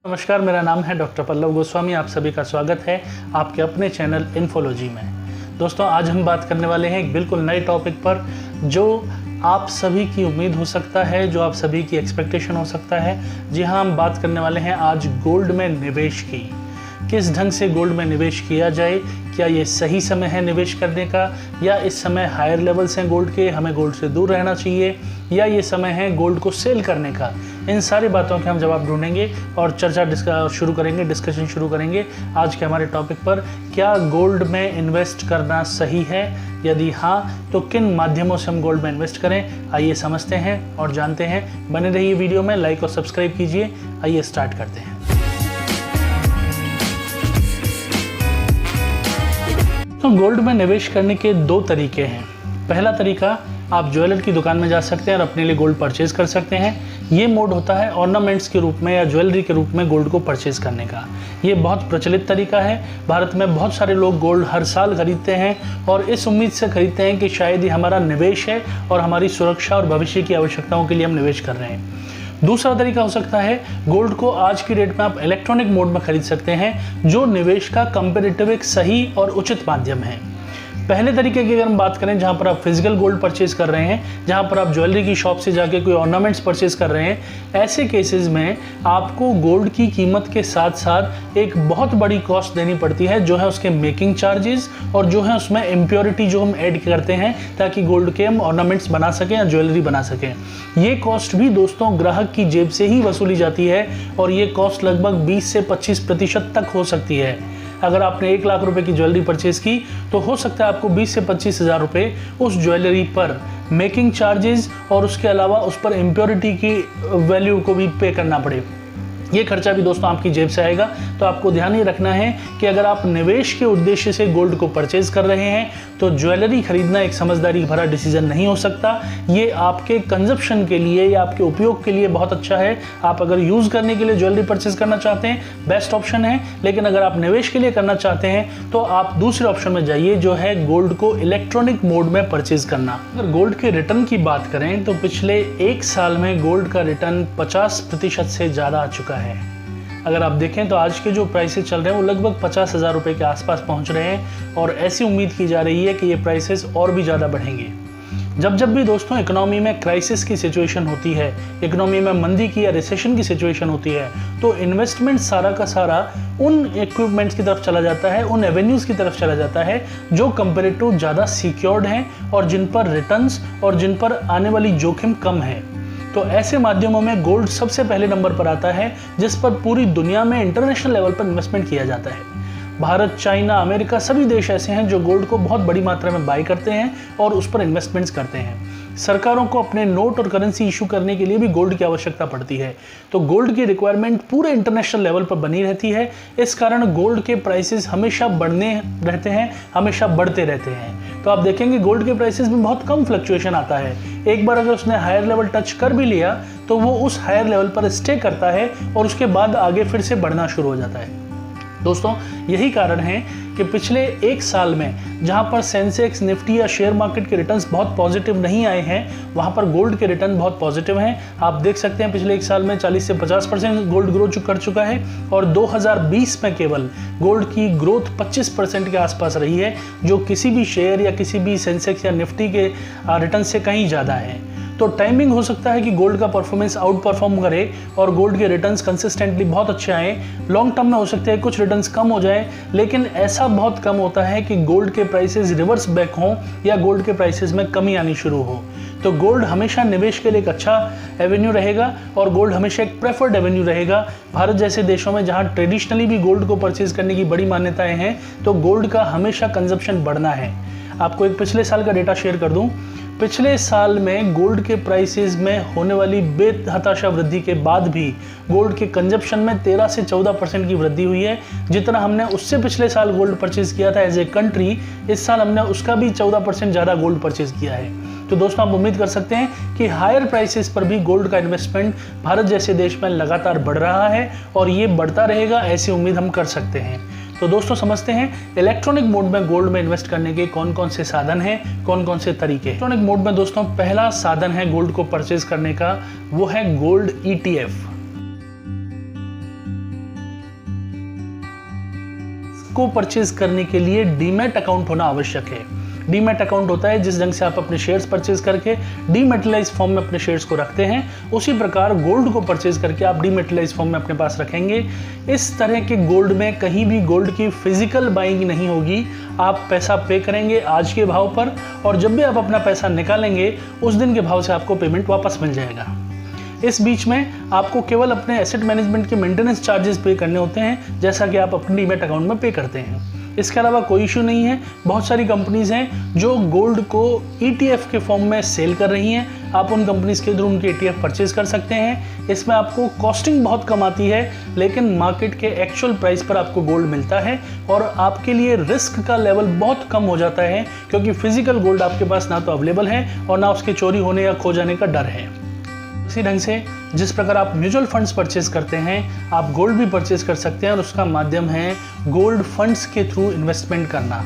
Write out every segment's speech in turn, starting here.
नमस्कार, मेरा नाम है डॉक्टर पल्लव गोस्वामी। आप सभी का स्वागत है आपके अपने चैनल इन्फोलॉजी में। दोस्तों, आज हम बात करने वाले हैं एक बिल्कुल नए टॉपिक पर जो आप सभी की उम्मीद हो सकता है, जो आप सभी की एक्सपेक्टेशन हो सकता है। जी हाँ, हम बात करने वाले हैं आज गोल्ड में निवेश की। किस ढंग से गोल्ड में निवेश किया जाए, क्या ये सही समय है निवेश करने का, या इस समय हायर लेवल्स हैं गोल्ड के, हमें गोल्ड से दूर रहना चाहिए, या ये समय है गोल्ड को सेल करने का। इन सारी बातों के हम जवाब ढूंढेंगे और चर्चा शुरू करेंगे, डिस्कशन शुरू करेंगे आज के हमारे टॉपिक पर। क्या गोल्ड में इन्वेस्ट करना सही है? यदि हाँ, तो किन माध्यमों से हम गोल्ड में इन्वेस्ट करें, आइए समझते हैं और जानते हैं। बने रहिए वीडियो में, लाइक और सब्सक्राइब कीजिए। आइए स्टार्ट करते हैं। तो गोल्ड में निवेश करने के दो तरीके हैं। पहला तरीका, आप ज्वेलर की दुकान में जा सकते हैं और अपने लिए गोल्ड परचेज कर सकते हैं। ये मोड होता है ऑर्नामेंट्स के रूप में या ज्वेलरी के रूप में गोल्ड को परचेज करने का। ये बहुत प्रचलित तरीका है। भारत में बहुत सारे लोग गोल्ड हर साल खरीदते हैं और इस उम्मीद से खरीदते हैं कि शायद ये हमारा निवेश है और हमारी सुरक्षा और भविष्य की आवश्यकताओं के लिए हम निवेश कर रहे हैं। दूसरा तरीका हो सकता है, गोल्ड को आज की डेट में आप इलेक्ट्रॉनिक मोड में खरीद सकते हैं, जो निवेश का कंपैरेटिव एक सही और उचित माध्यम है। पहले तरीके की अगर हम बात करें, जहां पर आप फिजिकल गोल्ड परचेज कर रहे हैं, जहां पर आप ज्वेलरी की शॉप से जाके कोई ऑर्नामेंट्स परचेज कर रहे हैं, ऐसे केसेस में आपको गोल्ड की कीमत के साथ साथ एक बहुत बड़ी कॉस्ट देनी पड़ती है, जो है उसके मेकिंग चार्जेस और जो है उसमें इम्प्योरिटी जो हम ऐड करते हैं ताकि गोल्ड के हम ऑर्नामेंट्स बना सकें या ज्वेलरी बना सकें। ये कॉस्ट भी दोस्तों ग्राहक की जेब से ही वसूली जाती है और ये कॉस्ट लगभग 20 से 25% तक हो सकती है। अगर आपने 1 लाख रुपए की ज्वेलरी परचेज की तो हो सकता है आपको 20 से 25 हज़ार रुपये उस ज्वेलरी पर मेकिंग चार्जेस और उसके अलावा उस पर इम्प्योरिटी की वैल्यू को भी पे करना पड़े। ये खर्चा भी दोस्तों आपकी जेब से आएगा। तो आपको ध्यान ही रखना है कि अगर आप निवेश के उद्देश्य से गोल्ड को परचेज कर रहे हैं तो ज्वेलरी खरीदना एक समझदारी भरा डिसीजन नहीं हो सकता। ये आपके कंजप्शन के लिए या आपके उपयोग के लिए बहुत अच्छा है। आप अगर यूज़ करने के लिए ज्वेलरी परचेज करना चाहते हैं, बेस्ट ऑप्शन है। लेकिन अगर आप निवेश के लिए करना चाहते हैं तो आप दूसरे ऑप्शन में जाइए, जो है गोल्ड को इलेक्ट्रॉनिक मोड में परचेज करना। अगर गोल्ड के रिटर्न की बात करें तो पिछले 1 साल में गोल्ड का रिटर्न 50% से ज़्यादा आ चुका है। अगर आप देखें तो आज के जो प्राइसेस चल रहे हैं वो लगभग 50,000 रुपये के आसपास पहुंच रहे हैं और ऐसी उम्मीद की जा रही है कि ये प्राइसेस और भी ज़्यादा बढ़ेंगे। जब भी दोस्तों इकोनॉमी में क्राइसिस की सिचुएशन होती है, इकोनॉमी में मंदी की या रिसेशन की सिचुएशन होती है, तो इन्वेस्टमेंट सारा का सारा उन इक्विपमेंट्स की तरफ चला जाता है, उन एवेन्यूज़ की तरफ चला जाता है जो कंपेरेटिव ज़्यादा सिक्योर्ड हैं और जिन पर रिटर्न्स और जिन पर आने वाली जोखिम कम है। तो ऐसे माध्यमों में गोल्ड सबसे पहले नंबर पर आता है, जिस पर पूरी दुनिया में इंटरनेशनल लेवल पर इन्वेस्टमेंट किया जाता है। भारत, चाइना, अमेरिका सभी देश ऐसे हैं जो गोल्ड को बहुत बड़ी मात्रा में बाय करते हैं और उस पर इन्वेस्टमेंट्स करते हैं। सरकारों को अपने नोट और करेंसी इशू करने के लिए भी गोल्ड की आवश्यकता पड़ती है। तो गोल्ड की रिक्वायरमेंट पूरे इंटरनेशनल लेवल पर बनी रहती है। इस कारण गोल्ड के प्राइसेस हमेशा बढ़ने रहते हैं, हमेशा बढ़ते रहते हैं। तो आप देखेंगे गोल्ड के प्राइसेस में बहुत कम फ्लक्चुएशन आता है। एक बार अगर उसने हायर लेवल टच कर भी लिया तो वो उस हायर लेवल पर स्टे करता है और उसके बाद आगे फिर से बढ़ना शुरू हो जाता है। दोस्तों, यही कारण है कि पिछले 1 साल में जहां पर सेंसेक्स, निफ्टी या शेयर मार्केट के रिटर्न्स बहुत पॉजिटिव नहीं आए हैं, वहां पर गोल्ड के रिटर्न बहुत पॉजिटिव हैं। आप देख सकते हैं पिछले 1 साल में 40 से 50% गोल्ड ग्रोथ कर चुका है और 2020 में केवल गोल्ड की ग्रोथ 25% के आसपास रही है, जो किसी भी शेयर या किसी भी सेंसेक्स या निफ्टी के रिटर्न से कहीं ज़्यादा है। तो टाइमिंग हो सकता है कि गोल्ड का परफॉर्मेंस आउट परफॉर्म करे और गोल्ड के रिटर्न्स कंसिस्टेंटली बहुत अच्छे आए। लॉन्ग टर्म में हो सकता है कुछ रिटर्न्स कम हो जाए, लेकिन ऐसा बहुत कम होता है कि गोल्ड के प्राइसेस रिवर्स बैक हों या गोल्ड के प्राइसेस में कमी आनी शुरू हो। तो गोल्ड हमेशा निवेश के लिए एक अच्छा एवेन्यू रहेगा और गोल्ड हमेशा एक प्रेफर्ड एवेन्यू रहेगा। भारत जैसे देशों में जहां ट्रेडिशनली भी गोल्ड को परचेज करने की बड़ी मान्यताएं हैं, तो गोल्ड का हमेशा कंजप्शन बढ़ना है। आपको एक पिछले साल का डेटा शेयर कर दूं। पिछले साल में गोल्ड के प्राइसेस में होने वाली बेहताशा वृद्धि के बाद भी गोल्ड के कंजप्शन में 13 से 14% की वृद्धि हुई है। जितना हमने उससे पिछले साल गोल्ड परचेज किया था एज ए कंट्री, इस साल हमने उसका भी 14% ज़्यादा गोल्ड परचेज किया है। तो दोस्तों, आप उम्मीद कर सकते हैं कि हायर प्राइसेस पर भी गोल्ड का इन्वेस्टमेंट भारत जैसे देश में लगातार बढ़ रहा है और ये बढ़ता रहेगा, ऐसी उम्मीद हम कर सकते हैं। तो दोस्तों, समझते हैं इलेक्ट्रॉनिक मोड में गोल्ड में इन्वेस्ट करने के कौन कौन से साधन हैं, कौन कौन से तरीके। इलेक्ट्रॉनिक मोड में दोस्तों पहला साधन है गोल्ड को परचेज करने का, वो है गोल्ड ETF। को परचेज करने के लिए डीमैट अकाउंट होना आवश्यक है। डीमैट अकाउंट होता है जिस ढंग से आप अपने शेयर्स परचेज करके डीमेटलाइज फॉर्म में अपने शेयर्स को रखते हैं, उसी प्रकार गोल्ड को परचेज करके आप डीमेटलाइज फॉर्म में अपने पास रखेंगे। इस तरह के गोल्ड में कहीं भी गोल्ड की फिजिकल बाइंग नहीं होगी। आप पैसा पे करेंगे आज के भाव पर, और जब भी आप अपना पैसा निकालेंगे उस दिन के भाव से आपको पेमेंट वापस मिल जाएगा। इस बीच में आपको केवल अपने एसेट मैनेजमेंट के मेंटेनेंस चार्जेस पे करने होते हैं, जैसा कि आप अपने डीमैट अकाउंट में पे करते हैं। इसके अलावा कोई इशू नहीं है। बहुत सारी कंपनीज हैं जो गोल्ड को ETF के फॉर्म में सेल कर रही हैं। आप उन कंपनीज के थ्रू उनके ETF परचेज कर सकते हैं। इसमें आपको कॉस्टिंग बहुत कम आती है, लेकिन मार्केट के एक्चुअल प्राइस पर आपको गोल्ड मिलता है और आपके लिए रिस्क का लेवल बहुत कम हो जाता है, क्योंकि फिजिकल गोल्ड आपके पास ना तो अवेलेबल है और ना उसके चोरी होने या खो जाने का डर है। इसी ढंग से जिस प्रकार आप म्यूचुअल फंड्स परचेज करते हैं, आप गोल्ड भी परचेज कर सकते हैं, और उसका माध्यम है गोल्ड फंड्स के थ्रू इन्वेस्टमेंट करना।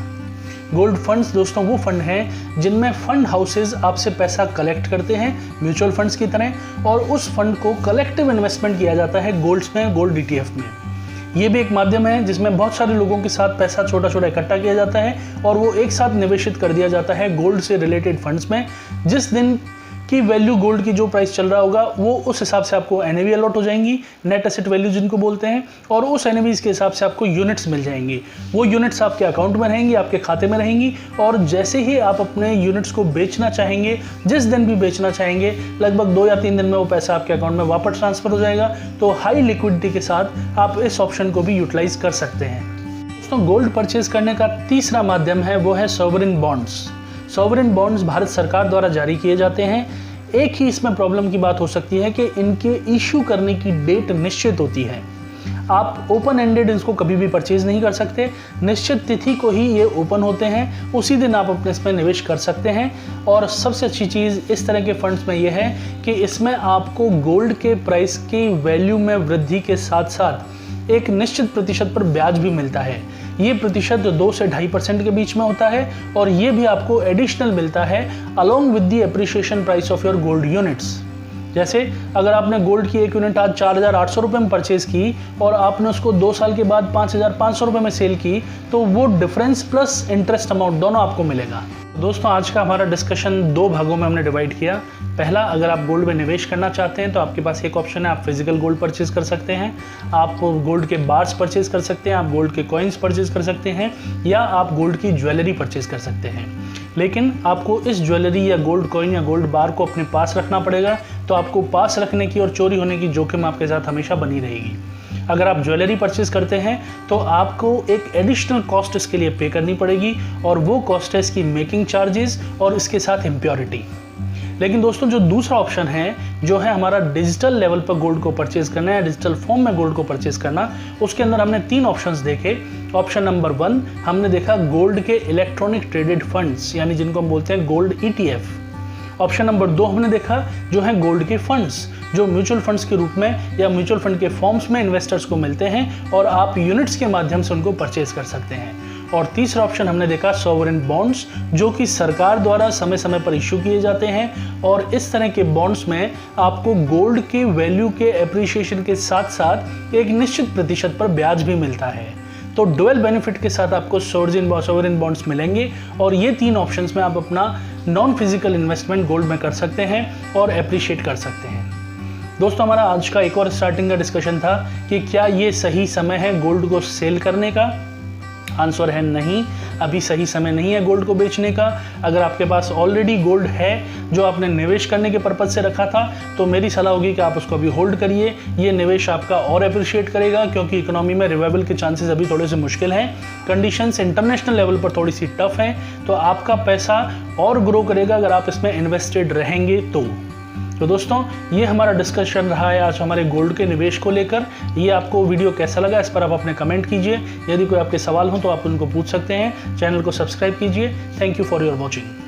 गोल्ड फंड्स दोस्तों वो फंड हैं जिनमें फंड हाउसेज आपसे पैसा कलेक्ट करते हैं म्यूचुअल फंड्स की तरह, और उस फंड को कलेक्टिव इन्वेस्टमेंट किया जाता है गोल्ड्स में, गोल्ड ETF में। ये भी एक माध्यम है जिसमें बहुत सारे लोगों के साथ पैसा छोटा छोटा इकट्ठा किया जाता है और वो एक साथ निवेशित कर दिया जाता है गोल्ड से रिलेटेड फंड्स में। जिस दिन की वैल्यू गोल्ड की जो प्राइस चल रहा होगा वो उस हिसाब से आपको NAV अलॉट हो जाएंगी, नेट एसेट वैल्यू जिनको बोलते हैं, और उस NAV के हिसाब से आपको यूनिट्स मिल जाएंगी। वो यूनिट्स आपके अकाउंट में रहेंगी, आपके खाते में रहेंगी, और जैसे ही आप अपने यूनिट्स को बेचना चाहेंगे, जिस दिन भी बेचना चाहेंगे, लगभग 2 या 3 दिन में वो पैसा आपके अकाउंट में वापस ट्रांसफर हो जाएगा। तो हाई लिक्विडिटी के साथ आप इस ऑप्शन को भी यूटिलाइज कर सकते हैं। दोस्तों, गोल्ड परचेज करने का तीसरा माध्यम है वो है sovereign bonds. Sovereign bonds Bharat सरकार द्वारा जारी किए जाते हैं। एक ही इसमें प्रॉब्लम की बात हो सकती है कि इनके इशू करने की डेट निश्चित होती है। आप ओपन एंडेड इसको कभी भी परचेज नहीं कर सकते। निश्चित तिथि को ही ये ओपन होते हैं, उसी दिन आप अपने इसमें निवेश कर सकते हैं। और सबसे अच्छी चीज़ इस तरह के फंड्स में ये है कि इसमें आपको गोल्ड के प्राइस की वैल्यू में वृद्धि के साथ साथ एक निश्चित प्रतिशत पर ब्याज भी मिलता है। ये प्रतिशत 2 से 2.5% के बीच में होता है, और ये भी आपको एडिशनल मिलता है along with the appreciation price of your gold units. जैसे अगर आपने गोल्ड की एक यूनिट आज 4,800 रुपये में परचेज की और आपने उसको 2 साल के बाद 5,500 रुपये में सेल की, तो वो डिफरेंस प्लस इंटरेस्ट अमाउंट दोनों आपको मिलेगा। दोस्तों, आज का हमारा डिस्कशन 2 भागों में हमने डिवाइड किया। पहला, अगर आप गोल्ड में निवेश करना चाहते हैं तो आपके पास एक ऑप्शन है, आप फिजिकल गोल्ड परचेज कर सकते हैं, आप गोल्ड के बार्स परचेज कर सकते हैं, आप गोल्ड के कॉइन्स परचेज कर सकते हैं, या आप गोल्ड की ज्वेलरी परचेज कर सकते हैं। लेकिन आपको इस ज्वेलरी या गोल्ड कॉइन या गोल्ड बार को अपने पास रखना पड़ेगा, तो आपको पास रखने की और चोरी होने की जोखिम आपके साथ हमेशा बनी रहेगी। अगर आप ज्वेलरी परचेज करते हैं तो आपको एक एडिशनल कॉस्ट इसके लिए पे करनी पड़ेगी, और वो कॉस्ट है इसकी मेकिंग चार्जेस और इसके साथ इम्प्योरिटी। लेकिन दोस्तों, जो दूसरा ऑप्शन है, जो है हमारा डिजिटल लेवल पर गोल्ड को परचेज करना है, डिजिटल फॉर्म में गोल्ड को परचेज करना, उसके अंदर हमने 3 ऑप्शंस देखे। ऑप्शन नंबर 1 हमने देखा गोल्ड के इलेक्ट्रॉनिक ट्रेडेड फंड्स, यानी जिनको हम बोलते हैं गोल्ड ETF। ऑप्शन नंबर 2 हमने देखा जो है गोल्ड के फंड्स, जो म्यूचुअल फंड्स के रूप में या म्यूचुअल फंड के फॉर्म्स में इन्वेस्टर्स को मिलते हैं और आप यूनिट्स के माध्यम से उनको परचेज कर सकते हैं। और तीसरा ऑप्शन हमने देखा सॉवरेन बॉन्ड्स, जो कि सरकार द्वारा समय समय पर इश्यू किए जाते हैं, और इस तरह के बॉन्ड्स में आपको गोल्ड के वैल्यू के एप्रिसिएशन के साथ साथ एक निश्चित प्रतिशत पर ब्याज भी मिलता है। तो डुअल बेनिफिट के साथ आपको सॉवरेन बॉन्ड्स मिलेंगे, और ये 3 ऑप्शंस में आप अपना नॉन फिजिकल इन्वेस्टमेंट गोल्ड में कर सकते हैं और एप्रिशिएट कर सकते हैं। दोस्तों, हमारा आज का एक और स्टार्टिंग का डिस्कशन था कि क्या ये सही समय है गोल्ड को सेल करने का। आंसर है नहीं, अभी सही समय नहीं है गोल्ड को बेचने का। अगर आपके पास ऑलरेडी गोल्ड है जो आपने निवेश करने के पर्पज से रखा था, तो मेरी सलाह होगी कि आप उसको अभी होल्ड करिए। ये निवेश आपका और अप्रिशिएट करेगा, क्योंकि इकोनॉमी में रिवाइवल के चांसेस अभी थोड़े से मुश्किल हैं। कंडीशंस इंटरनेशनल लेवल पर थोड़ी सी टफ हैं, तो आपका पैसा और ग्रो करेगा अगर आप इसमें इन्वेस्टेड रहेंगे तो दोस्तों, ये हमारा डिस्कशन रहा है आज हमारे गोल्ड के निवेश को लेकर। ये आपको वीडियो कैसा लगा, इस पर आप अपने कमेंट कीजिए। यदि कोई आपके सवाल हो तो आप उनको पूछ सकते हैं। चैनल को सब्सक्राइब कीजिए। Thank you for your watching.